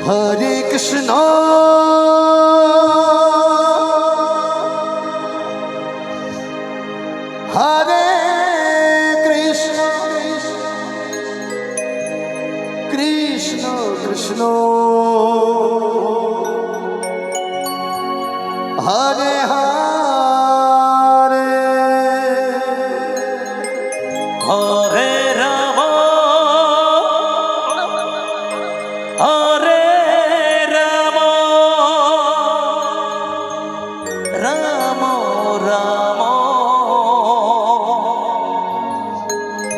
হরে Krishna হরে Krishna Krishna Krishna Hare Hare Hare Ram হরে Ram Ram Ram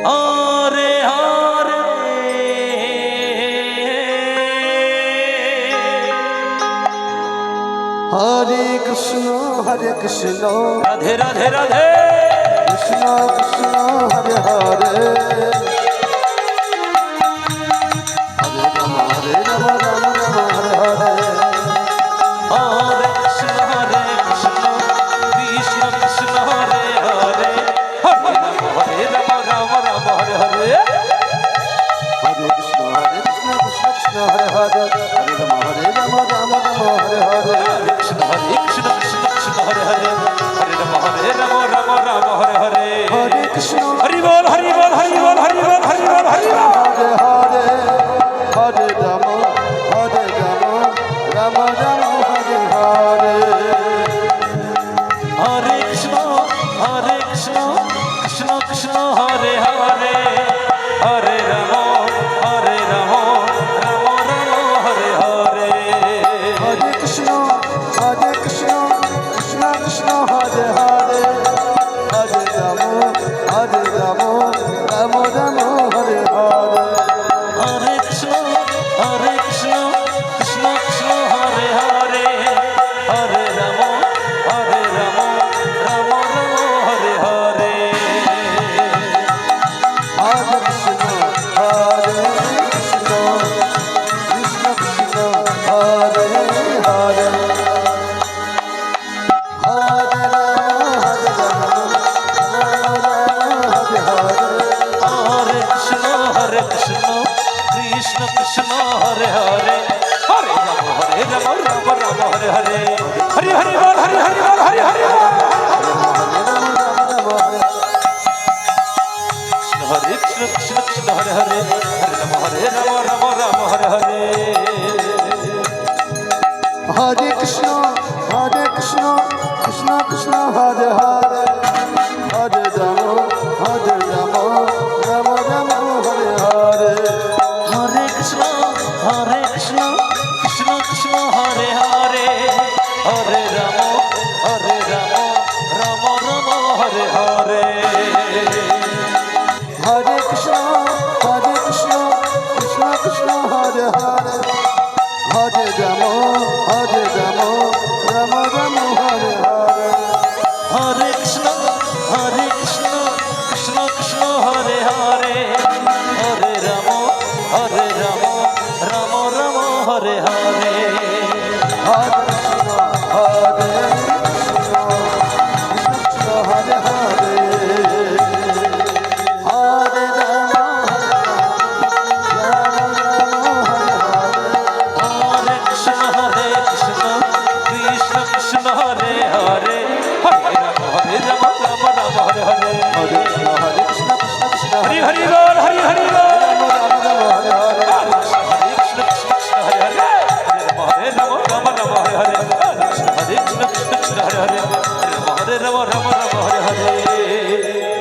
Hare Hare Hare Krishna Radhe Radhe Radhe Krishna Krishna Hare Hare Hare Ram Ram Ram Hare Hare Hare Krishna Krishna Krishna Hare Hare Hare Ram Ram Ram Hare Hare Hare Krishna Krishna Krishna Hare Hare Hare Ram Ram Ram Hare Hare Krishna Krishna Krishna Hare Hare Hare Ram Ram Ram Hare Hare Hare Krishna Hari বল Hari বল Hari বল Hari বল Hari বল Hari বল Hare Hare Hare Ram Ram Ram Hare Hare Hare Krishna Krishna Krishna Hare Hare Hare Ram Ram Ram Hare Hare Hare Krishna Krishna Krishna Hare Hare Hare Ram Ram Ram Hare Hare Hare Krishna Krishna Krishna Hare Hare Hare Ram Ram Ram Hare Hare Hare Krishna Krishna Krishna Hare Hare Hare Hare Krishna Krishna Krishna Hare Hare Hare Ram Ram Ram Hare Hare Hari Hari বল Hari Hari বল Hari Hari বল হরে Krishna Krishna Krishna Hare Hare Hare Ram Ram Ram Hare Hare Hare Krishna Krishna Krishna Hare Hare Hare Ram Ram Ram Hare Hare Hare Krishna Krishna Krishna Hare Hare Hare Ram Ram Ram Hare Hare Hare Krishna Krishna Hare Hare Hare Ram Ram Ram Hare Hare Hare Krishna Krishna Krishna Hare Hare Hare Ram Ram Ram Hare Hare Hare Krishna Krishna Hare Hare Hare Ram হরে Krishna Krishna Krishna Hare Hare Hare Ram Ram Ram Hare Hare Hare Krishna Krishna Hari Hari বল Hari Hari বল Hare Hare Hare Krishna Krishna Hare Hare Hare Ram Ram Ram Hare Hare Hare Krishna Krishna Hare Hare Hare Ram Ram Ram Hare Hare